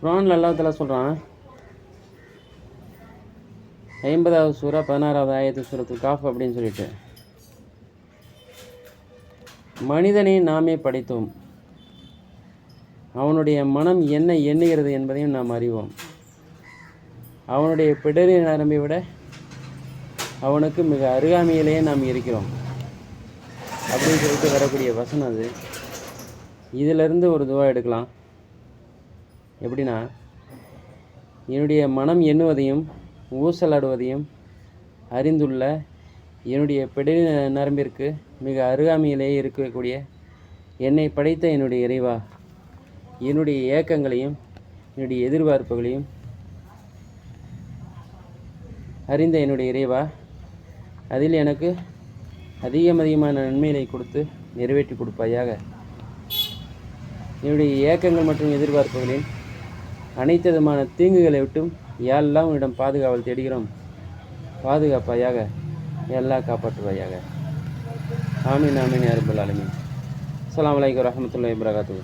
குர்ஆன்ல அல்லாஹ் தஆலா சொல்கிறான், 50வது சூரா 16வது ஆயத்து சூரத்துல் காஃப் அப்படின்னு சொல்லிட்டு, மனிதனை நாமே படைத்தோம், அவனுடைய மனம் என்ன எண்ணுகிறது என்பதையும் நாம் அறிவோம், அவனுடைய பிடரி நரம்பை விட அவனுக்கு மிக அருகாமையிலேயே நாம் இருக்கிறோம் அப்படின்னு சொல்லிட்டு வரக்கூடிய வசனம் அது. இதிலிருந்து ஒரு துவா எடுக்கலாம். எப்படின்னா, என்னுடைய மனம் எண்ணுவதையும் ஊசலாடுவதையும் அறிந்துள்ள என்னுடைய பிடரி நரம்பிற்கு மிக அருகாமையிலேயே இருக்கக்கூடிய என்னை படைத்த என்னுடைய இறைவா, என்னுடைய ஏக்கங்களையும் என்னுடைய எதிர்பார்ப்புகளையும் அறிந்த என்னுடைய இறைவா, அதில் எனக்கு அதிகமான நன்மைகளை கொடுத்து நிறைவேற்றி கொடுப்பாயாக. என்னுடைய ஏக்கங்கள் மற்றும் எதிர்பார்ப்புகளின் அனைத்து விதமான தீங்குகளை விட்டும் யாரெல்லாம் உன்னிடம் பாதுகாவல் தேடுகிறோம், பாதுகாப்பாயாக, எல்லாம் காப்பாற்றுவாயாக. ஆமீன் ஆமீன் யா ரப்பல் ஆலமீன். அஸ்ஸலாமு அலைக்கும் வரஹ்மத்துல்லாஹி வபரகாத்துஹு.